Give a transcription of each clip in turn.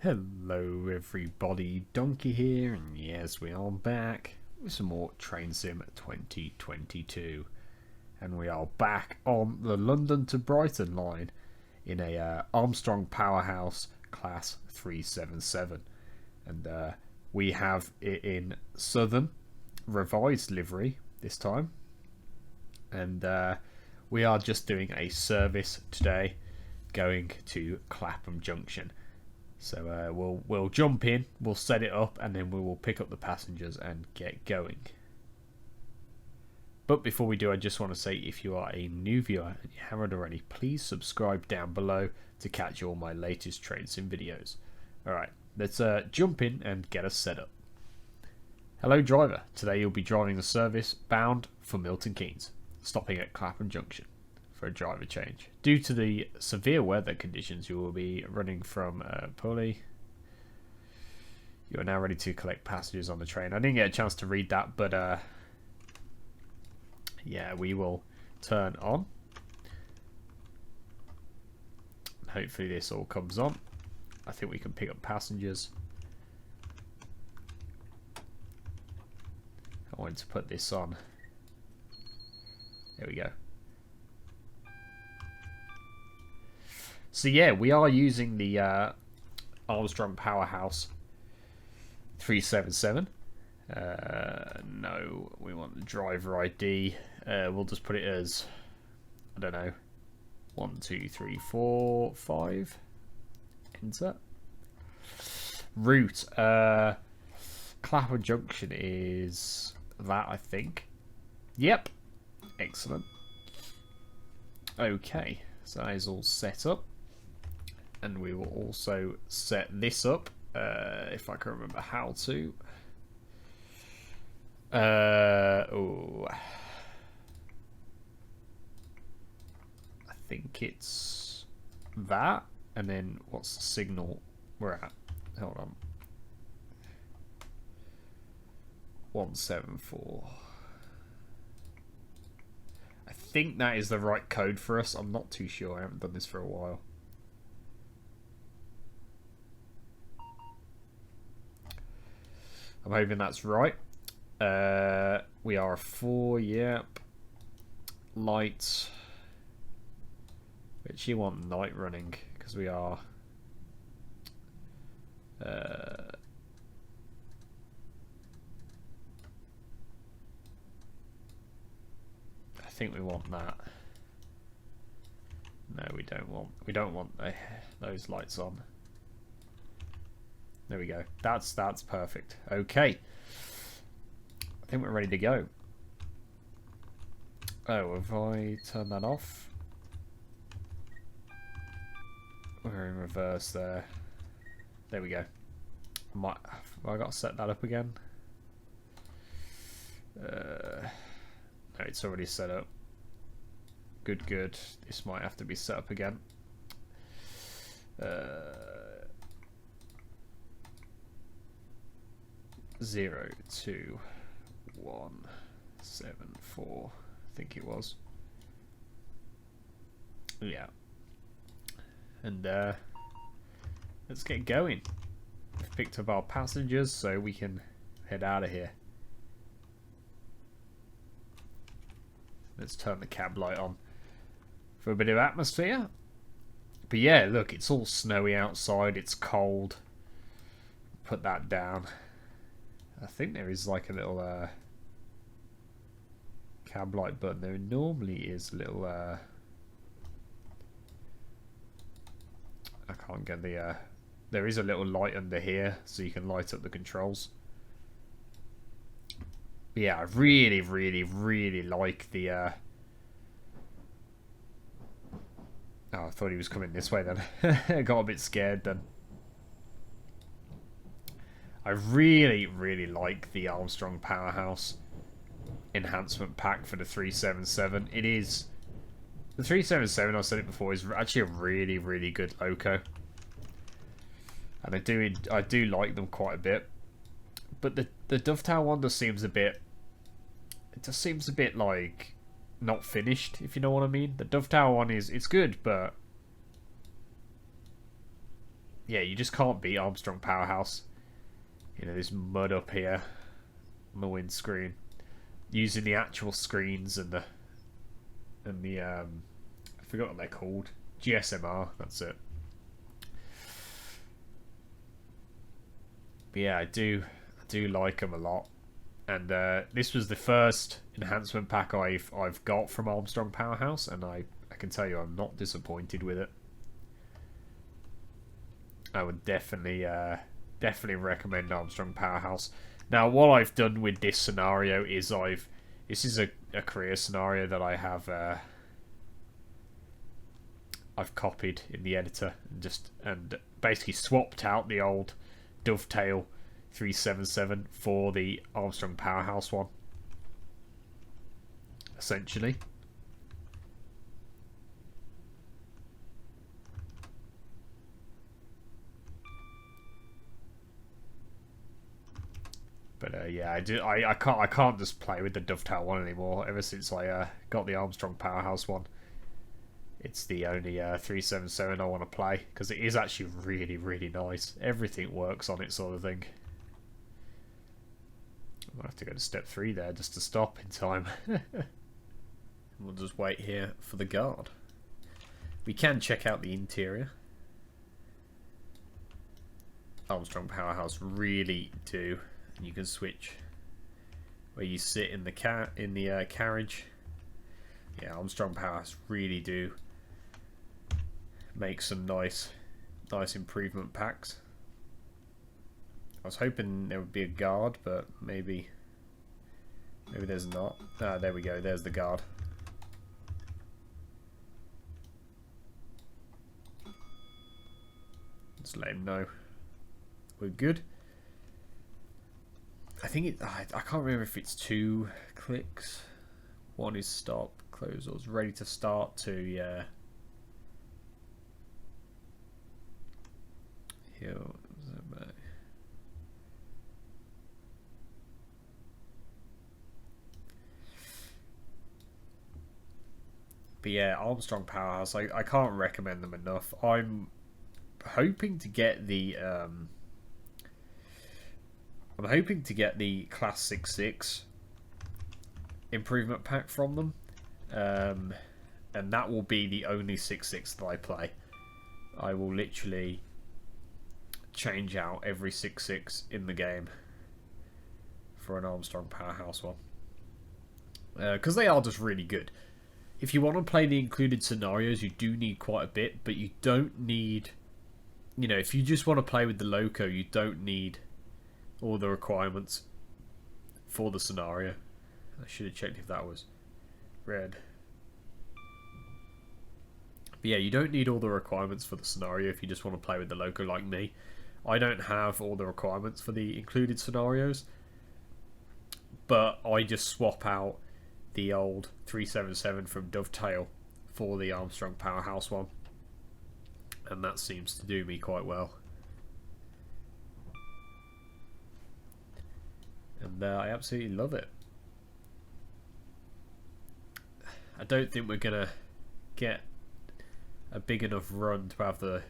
Hello everybody, Donkey here, and yes, we are back with some more Train Sim 2022. And we are back on the London to Brighton line in a Armstrong Powerhouse Class 377. And we have it in Southern revised livery this time. And we are just doing a service today going to Clapham Junction. So we'll jump in, we'll set it up, and then we will pick up the passengers and get going. But before we do, I just want to say, if you are a new viewer and you haven't already, please subscribe down below to catch all my latest Train Sim videos. Alright, let's jump in and get us set up. Hello driver, today you'll be driving the service bound for Milton Keynes, stopping at Clapham Junction for a driver change. Due to the severe weather conditions, you will be running from Pulley. You are now ready to collect passengers on the train. I didn't get a chance to read that, but yeah, we will turn on. Hopefully this all comes on. I think we can pick up passengers. I wanted to put this on. There we go. So yeah, we are using the Armstrong Powerhouse 377. No, we want the driver ID. We'll just put it as, I don't know, 1, 2, 3, 4, 5. Enter. Route. Clapham Junction is that, I think. Yep. Excellent. Okay, so that is all set up. And we will also set this up, if I can remember how to. Oh, I think it's that. And then what's the signal we're at? Hold on. 174. I think that is the right code for us. I'm not too sure. I haven't done this for a while. I'm hoping that's right. We are a 4, yep. Light. Which you want night running, because we are... I think we want that. No, we don't want those lights on. There we go. That's perfect. Okay. I think we're ready to go. Oh, have I turned that off? We're in reverse there. There we go. Have I got to set that up again? No, it's already set up. Good, good. This might have to be set up again. 0, 2, 1, 7, 4. I think it was. Yeah. And let's get going. We've picked up our passengers, so we can head out of here. Let's turn the cab light on for a bit of atmosphere. But yeah, look, it's all snowy outside. It's cold. Put that down. I think there is like a little cab light button. There normally is a little I can't get the there is a little light under here, so you can light up the controls. But yeah, I really like the oh, I thought he was coming this way then. I got a bit scared then. I really like the Armstrong Powerhouse enhancement pack for the 377. It is... The 377, I've said it before, is actually a really good loco. And I do like them quite a bit. But the Dovetail one just seems a bit... It just seems a bit like... not finished, if you know what I mean. The Dovetail one it's good, but... yeah, you just can't beat Armstrong Powerhouse. You know, there's mud up here on the windscreen. Using the actual screens and the I forgot what they're called. GSMR, that's it. But yeah, I do like them a lot. And this was the first enhancement pack I've got from Armstrong Powerhouse, and I can tell you I'm not disappointed with it. I would definitely recommend Armstrong Powerhouse. Now, what I've done with this scenario is this is a career scenario that I've copied in the editor and basically swapped out the old Dovetail 377 for the Armstrong Powerhouse one, essentially. But yeah, I can't just play with the Dovetail one anymore. Ever since I got the Armstrong Powerhouse one, it's the only 377 I want to play, because it is actually really, really nice. Everything works on it, sort of thing. I'll have to go to step 3 there just to stop in time. We'll just wait here for the guard. We can check out the interior. Armstrong Powerhouse really do. And you can switch where you sit in the carriage. Yeah, Armstrong Powerhouse really do make some nice improvement packs. I was hoping there would be a guard, but maybe there's not. Ah, there we go. There's the guard. Just let him know we're good. I think I can't remember if it's 2 clicks. 1 is stop, close, or it's ready to start. 2, yeah. Here. But yeah, Armstrong Powerhouse, I can't recommend them enough. I'm hoping to get the Class 66 improvement pack from them, and that will be the only 6.6 that I play. I will literally change out every 6.6 in the game for an Armstrong Powerhouse one, because they are just really good. If you want to play the included scenarios, you do need quite a bit, but you don't need, you know, if you just want to play with the Loco, you don't need all the requirements for the scenario. I should have checked if that was red. But yeah, you don't need all the requirements for the scenario if you just want to play with the Loco like me. I don't have all the requirements for the included scenarios, but I just swap out the old 377 from Dovetail for the Armstrong Powerhouse one, and that seems to do me quite well. And I absolutely love it. I don't think we're gonna get a big enough run to have the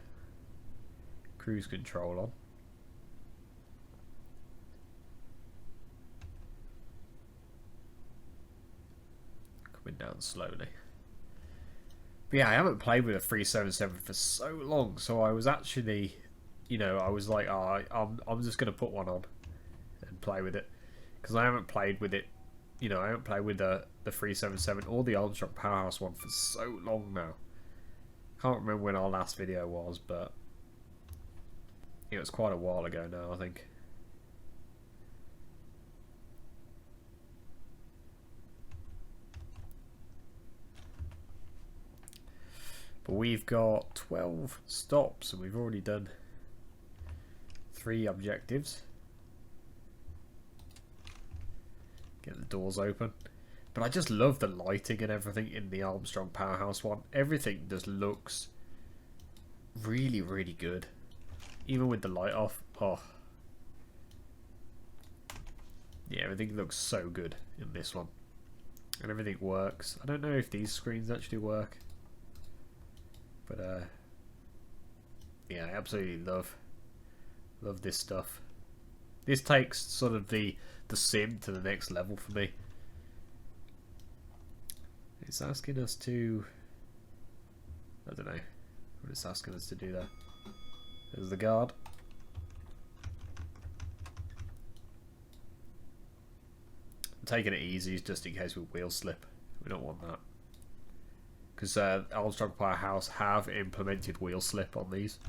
cruise control on. Coming down slowly. But yeah, I haven't played with a 377 for so long, so I was actually, you know, I was like, oh, I'm just going to put one on and play with it, because I haven't played with it, you know, I haven't played with the 377 or the Armstrong Powerhouse one for so long now. Can't remember when our last video was, but it was quite a while ago now, I think. But we've got 12 stops and we've already done 3 objectives. Get the doors open. But I just love the lighting and everything in the Armstrong Powerhouse one. Everything just looks really, really good. Even with the light off. Oh. Yeah, everything looks so good in this one. And everything works. I don't know if these screens actually work. But Yeah, I absolutely love this stuff. This takes sort of the sim to the next level for me. It's asking us to, I don't know what it's asking us to do there. There's the guard. I'm taking it easy just in case we wheel slip. We don't want that. Because Armstrong Powerhouse have implemented wheel slip on these.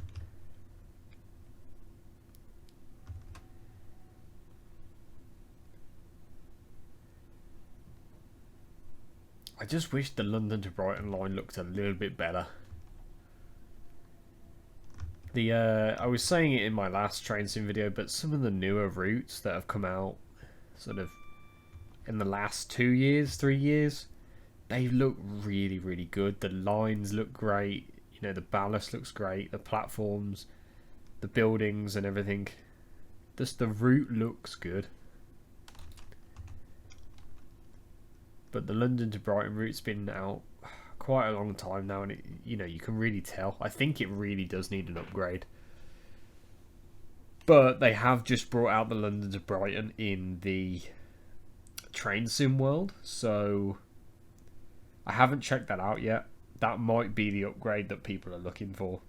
I just wish the London to Brighton line looked a little bit better. I was saying it in my last train sim video, but some of the newer routes that have come out sort of in the last 2 years, 3 years, they look really, really good. The lines look great. You know, the ballast looks great. The platforms, the buildings and everything. Just the route looks good. But the London to Brighton route's been out quite a long time now, and it, you know, you can really tell. I think it really does need an upgrade. But they have just brought out the London to Brighton in the train sim world, so I haven't checked that out yet. That might be the upgrade that people are looking for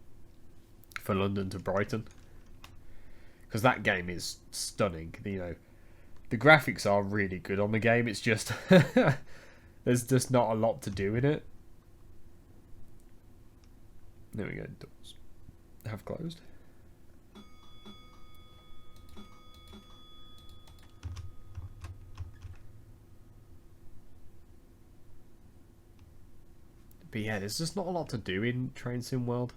London to Brighton, because that game is stunning. You know, the graphics are really good on the game. It's just there's just not a lot to do in it. There we go. Doors have closed. But yeah, there's just not a lot to do in Train Sim World.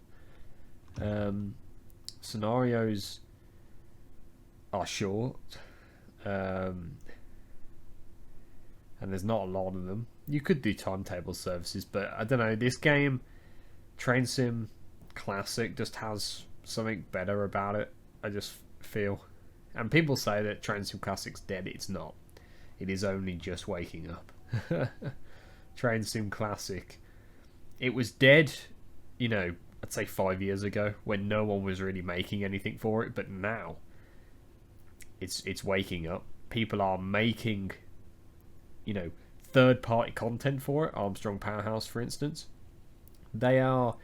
Scenarios are short. And there's not a lot of them. You could do timetable services, but I don't know. This game, Train Sim Classic, just has something better about it, I just feel. And people say that Train Sim Classic's dead. It's not. It is only just waking up. Train Sim Classic, it was dead, you know, I'd say 5 years ago, when no one was really making anything for it. But now it's waking up. People are making, you know, third-party content for it. Armstrong Powerhouse, for instance, they are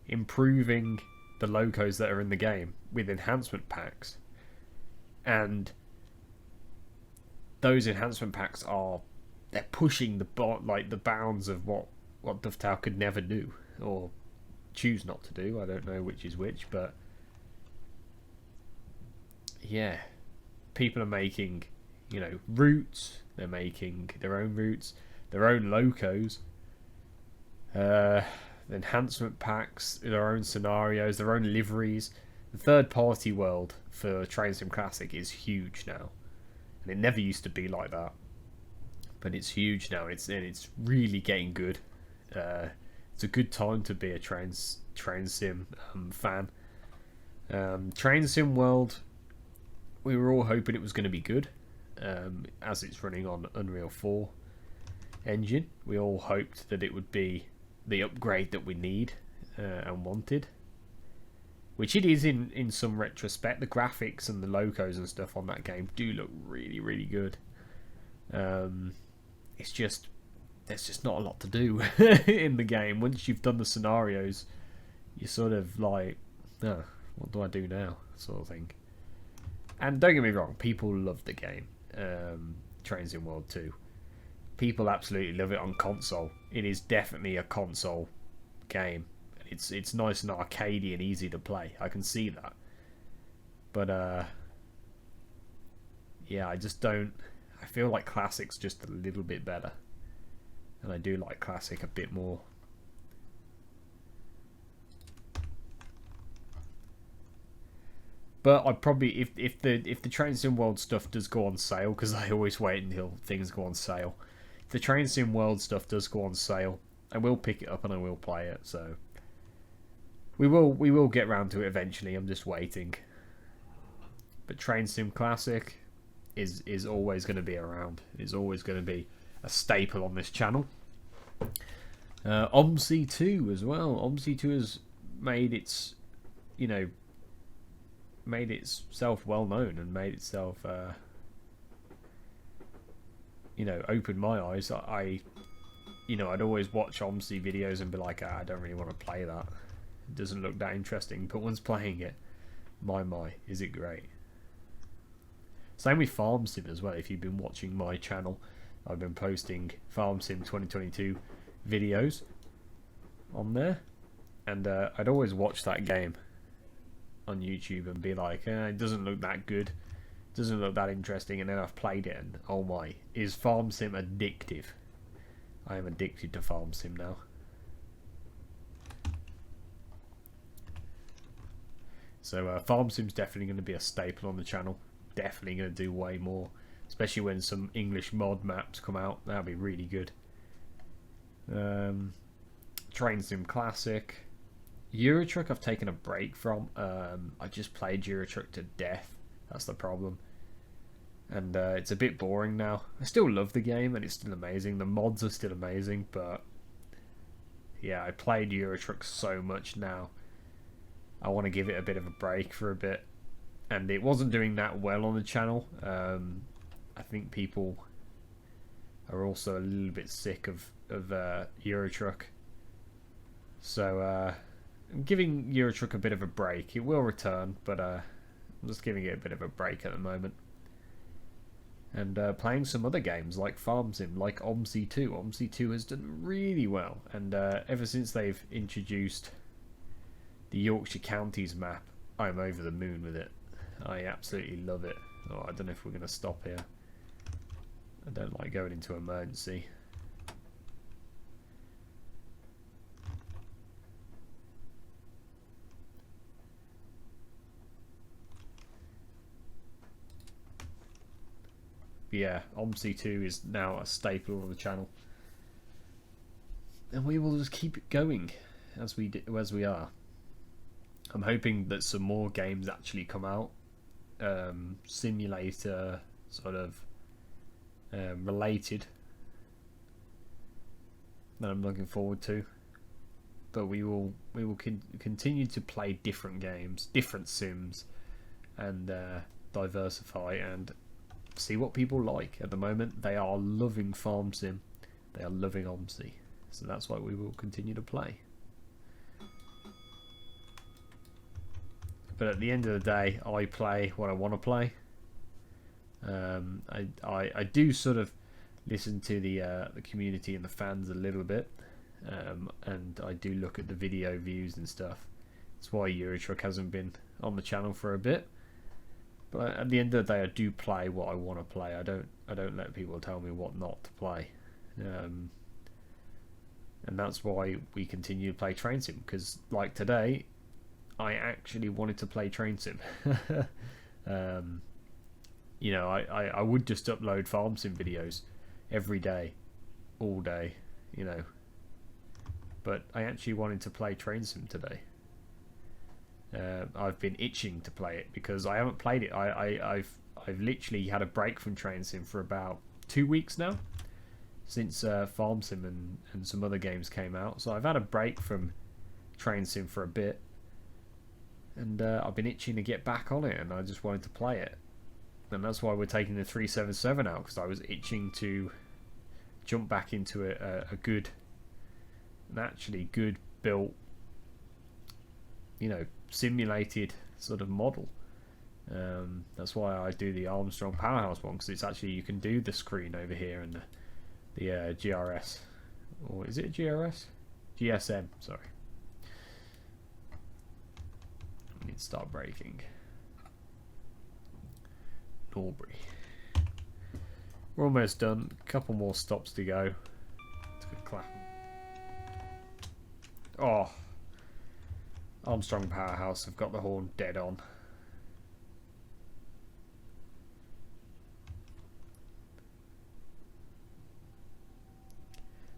improving the locos that are in the game with enhancement packs, and those enhancement packs they're pushing the bounds of what Dovetail could never do, or choose not to do. I don't know which is which, but yeah, people are making, you know, routes. They're making their own routes, their own locos, enhancement packs, their own scenarios, their own liveries. The third-party world for Train Sim Classic is huge now, and it never used to be like that. But it's huge now, and it's really getting good. It's a good time to be a train sim fan. Train Sim World, we were all hoping it was going to be good, as it's running on Unreal 4 engine. We all hoped that it would be the upgrade that we need and wanted, which it is in some retrospect. The graphics and the locos and stuff on that game do look really, really good. It's just, there's just not a lot to do in the game. Once you've done the scenarios, you're sort of like, oh, what do I do now, sort of thing. And don't get me wrong, people love the game, Train Sim World 2. People absolutely love it on console. It is definitely a console game. It's nice and arcadey and easy to play. I can see that. But yeah, I just don't. I feel like Classic's just a little bit better, and I do like Classic a bit more. But I'd probably, if the Train Sim World stuff does go on sale, because I always wait until things go on sale. If the Train Sim World stuff does go on sale, I will pick it up and I will play it. So we will get round to it eventually. I'm just waiting. But Train Sim Classic is always going to be around. It's always going to be a staple on this channel. OMSI 2 as well. OMSI 2 has made its, you know, made itself well known and made itself, you know, opened my eyes. You know, I'd always watch OMSI videos and be like, I don't really want to play that. It doesn't look that interesting. But once playing it, my, is it great. Same with Farm Sim as well. If you've been watching my channel, I've been posting Farm Sim 2022 videos on there. And I'd always watch that game on YouTube and be like, it doesn't look that good. Doesn't look that interesting. And then I've played it and, oh my, is Farm Sim addictive. I am addicted to Farm Sim now. So Farm Sim's definitely going to be a staple on the channel. Definitely going to do way more. Especially when some English mod maps come out. That'll be really good. Train Sim Classic. Euro Truck I've taken a break from. I just played Euro Truck to death. That's the problem. And it's a bit boring now. I still love the game and it's still amazing. The mods are still amazing, but yeah, I played Euro Truck so much now. I want to give it a bit of a break for a bit. And it wasn't doing that well on the channel. I think people are also a little bit sick of Euro Truck. So I'm giving Euro Truck a bit of a break. It will return, but I'm just giving it a bit of a break at the moment. And playing some other games like Farm Sim, like OMSI 2. OMSI 2 has done really well. And ever since they've introduced the Yorkshire Counties map, I'm over the moon with it. I absolutely love it. Oh, I don't know if we're going to stop here. I don't like going into emergency. Yeah, OMSI 2 is now a staple of the channel, and we will just keep it going as we are. I'm hoping that some more games actually come out, simulator sort of related, that I'm looking forward to. But we will continue to play different games, different sims, and diversify and see what people like. At the moment, they are loving Farm Sim, they are loving OMSI, so that's why we will continue to play. But at the end of the day, I play what I want to play. I do sort of listen to the community and the fans a little bit, and I do look at the video views and stuff. That's why Euro Truck hasn't been on the channel for a bit. But at the end of the day, I do play what I want to play. I don't let people tell me what not to play, and that's why we continue to play Train Sim. Because like today, I actually wanted to play Train Sim. You know, I would just upload Farm Sim videos every day, all day, you know. But I actually wanted to play Train Sim today. I've been itching to play it because I haven't played it. I've literally had a break from Train Sim for about 2 weeks now, since Farm Sim and some other games came out. So I've had a break from Train Sim for a bit, and I've been itching to get back on it, and I just wanted to play it. And that's why we're taking the 377 out, because I was itching to jump back into a good, an actually good built, you know, simulated sort of model. That's why I do the Armstrong Powerhouse one, because it's actually, you can do the screen over here and the GRS, or is it a GRS? GSM, sorry. I need to start braking. Livery. We're almost done. A couple more stops to go. Let's go clap. Oh, Armstrong Powerhouse have got the horn dead on.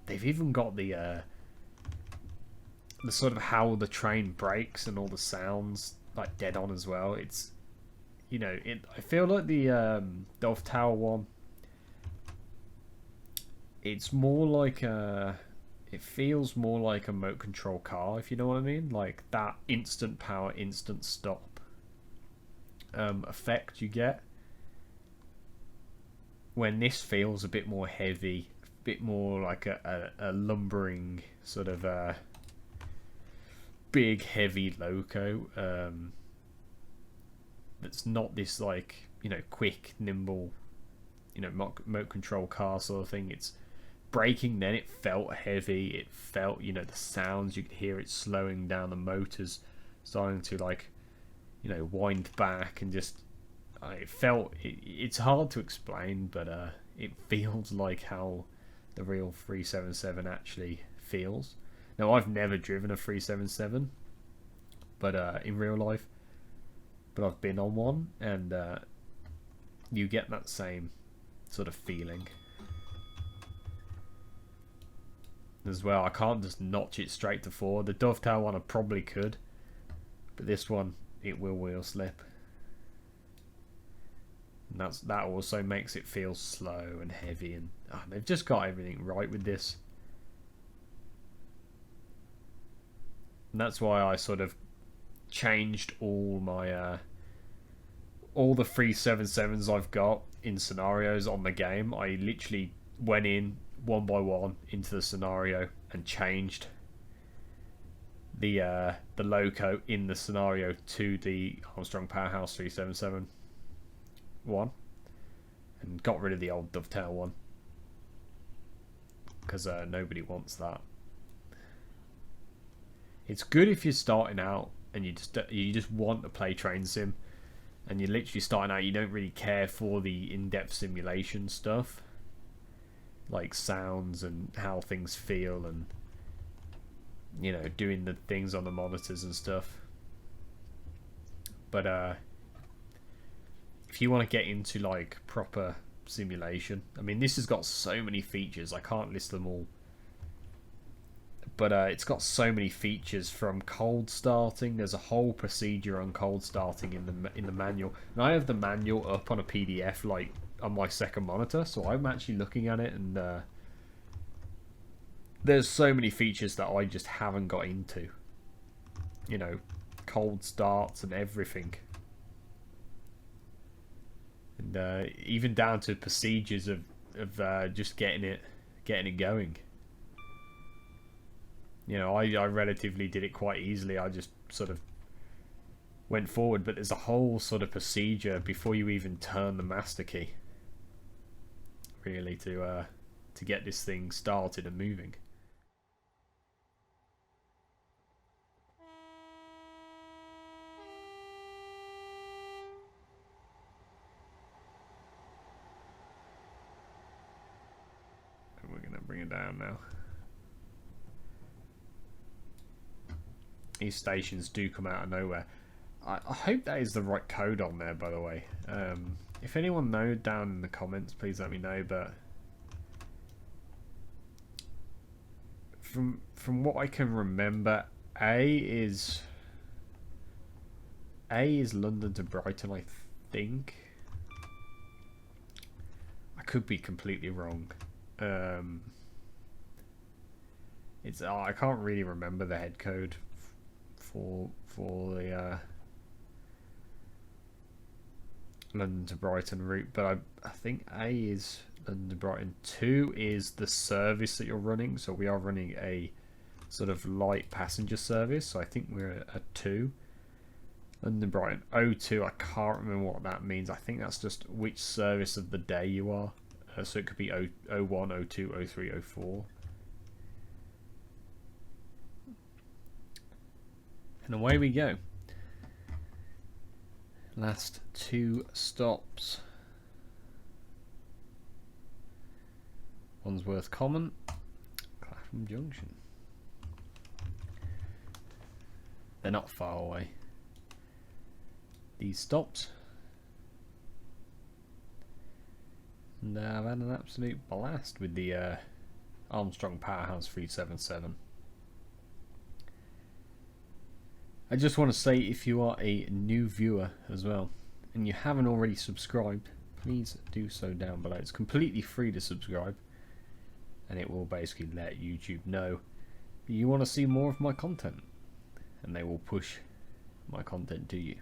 They've even got the sort of how the train brakes and all the sounds like dead on as well. It's, you know, I feel like the Dolph Tower one, it's more like it feels more like a remote control car, if you know what I mean, like that instant power, instant stop. effect you get when this feels a bit more heavy, a bit more like a lumbering sort of big heavy loco. That's not this like, you know, quick, nimble, you know, remote control car sort of thing. It's braking, then it felt heavy. It felt, you know, the sounds, you could hear it slowing down, the motors starting to like, you know, wind back, and just it felt it's hard to explain, but it feels like how the real 377 actually feels. Now, I've never driven a 377, but in real life, but I've been on one, and you get that same sort of feeling as well. I can't just notch it straight to 4. The dovetail one I probably could, but this one, it will wheel slip. And that also makes it feel slow and heavy, and they've just got everything right with this. And that's why I sort of changed all my all the 377s I've got in scenarios on the game. I literally went in one by one into the scenario and changed the loco in the scenario to the Armstrong Powerhouse 377 one, and got rid of the old dovetail one because nobody wants that. It's good if you're starting out and you just want to play train sim, and you're literally starting out. You don't really care for the in-depth simulation stuff, like sounds and how things feel, and you know, doing the things on the monitors and stuff. But if you want to get into like proper simulation, I mean, this has got so many features, I can't list them all, but it's got so many features, from cold starting. There's a whole procedure on cold starting in the manual, and I have the manual up on a PDF like on my second monitor, so I'm actually looking at it, and there's so many features that I just haven't got into, you know, cold starts and everything. And even down to procedures of just getting it going. You know, I relatively did it quite easily. I just sort of went forward, but there's a whole sort of procedure before you even turn the master key, really, to get this thing started and moving. And we're gonna bring it down now. These stations do come out of nowhere. I hope that is the right code on there, by the way. If anyone knows, down in the comments, please let me know. But from what I can remember, A is London to Brighton, I think. I could be completely wrong. It's I can't really remember the head code for the London to Brighton route, but I think A is London to Brighton. 2 is the service that you're running, so we are running a sort of light passenger service, so I think we're at 2. London to Brighton 02, I can't remember what that means. I think that's just which service of the day you are, so it could be 01, 02, 03, 04. And away we go. Last 2 stops. Wandsworth Common, Clapham Junction. They're not far away, these stops. And I've had an absolute blast with the Armstrong Powerhouse 377. I just want to say, if you are a new viewer as well and you haven't already subscribed, please do so down below. It's completely free to subscribe, and it will basically let YouTube know you want to see more of my content, and they will push my content to you.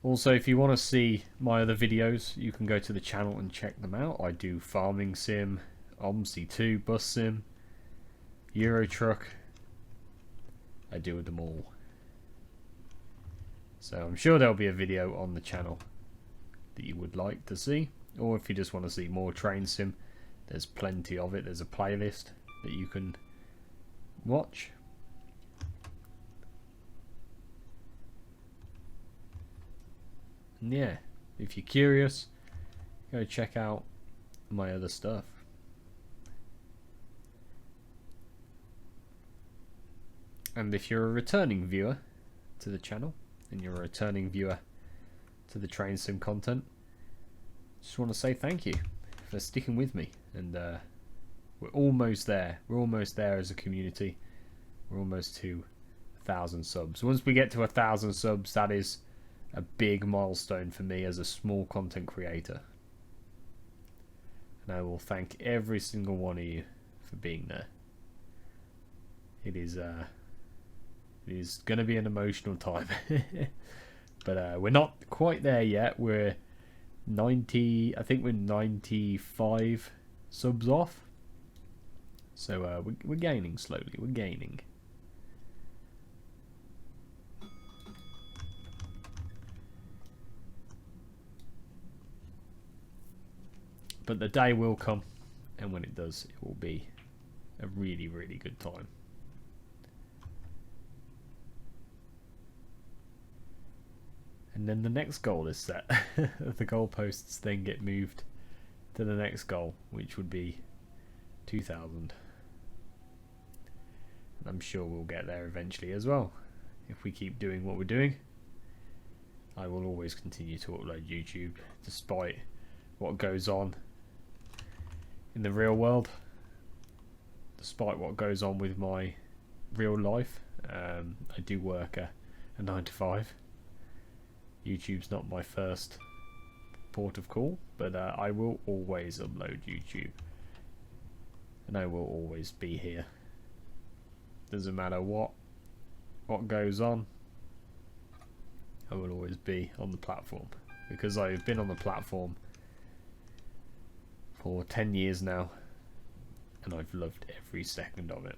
Also, if you want to see my other videos, you can go to the channel and check them out. I do farming sim, OMSI 2, bus sim, Euro truck. I do them all. So I'm sure there'll be a video on the channel that you would like to see. Or if you just want to see more train sim, there's plenty of it. There's a playlist that you can watch. And yeah, if you're curious, go check out my other stuff. And if you're a returning viewer to the channel, and you're a returning viewer to the train sim content, just want to say thank you for sticking with me. And we're almost there. We're almost there as a community. We're almost to 1,000 subs. Once we get to 1,000 subs, that is a big milestone for me as a small content creator. And I will thank every single one of you for being there. It is going to be an emotional time. But we're not quite there yet. We're 90, I think we're 95 subs off. So we're gaining slowly. We're gaining. But the day will come, and when it does, it will be a really, really good time. And then the next goal is set. The goalposts then get moved to the next goal, which would be 2,000. And I'm sure we'll get there eventually as well. If we keep doing what we're doing, I will always continue to upload YouTube, despite what goes on in the real world, despite what goes on with my real life. I do work a 9 to 5. YouTube's not my first port of call, but I will always upload YouTube, and I will always be here. Doesn't matter what goes on, I will always be on the platform, because I've been on the platform for 10 years now, and I've loved every second of it.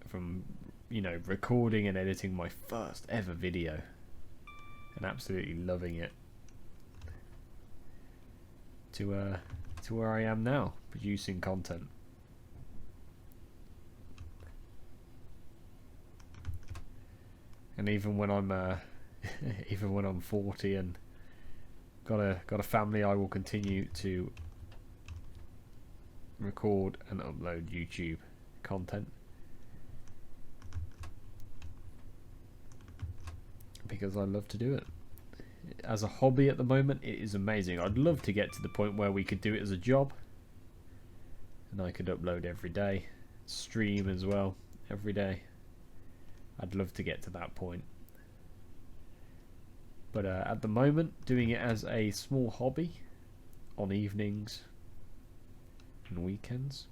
From, you know, recording and editing my first ever video and absolutely loving it, to where I am now, producing content. And even when I'm even when I'm 40 and got a family, I will continue to record and upload YouTube content, because I love to do it. As a hobby at the moment, it is amazing. I'd love to get to the point where we could do it as a job, and I could upload every day, stream as well every day. I'd love to get to that point. But at the moment, doing it as a small hobby on evenings and weekends,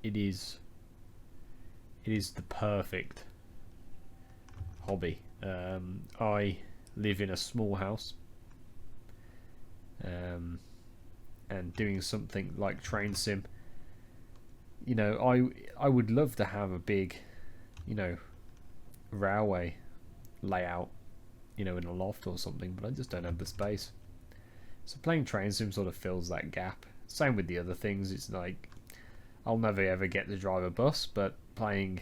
it is the perfect hobby. I live in a small house, and doing something like train sim, you know, I would love to have a big, you know, railway layout, you know, in a loft or something, but I just don't have the space. So playing train sim sort of fills that gap. Same with the other things. It's like I'll never ever get to drive a bus, but playing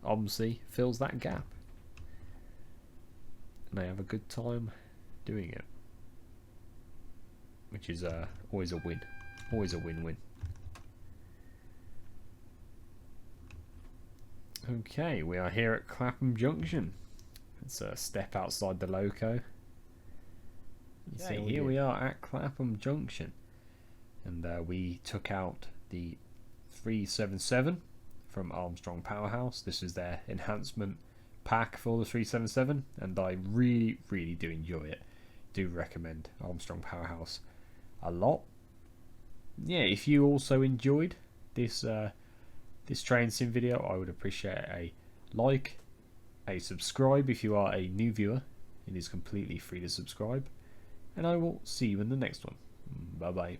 OMSI fills that gap, and I have a good time doing it, which is always a win, always a win-win. Okay, we are here at Clapham Junction. It's a step outside the loco. Okay, here we are at Clapham Junction, and we took out the 377 from Armstrong Powerhouse. This is their enhancement pack for the 377, and I really, really do enjoy it. Do recommend Armstrong Powerhouse a lot. Yeah, if you also enjoyed this this train sim video, I would appreciate a like, a subscribe if you are a new viewer, It is completely free to subscribe, and I will see you in the next one. Bye bye.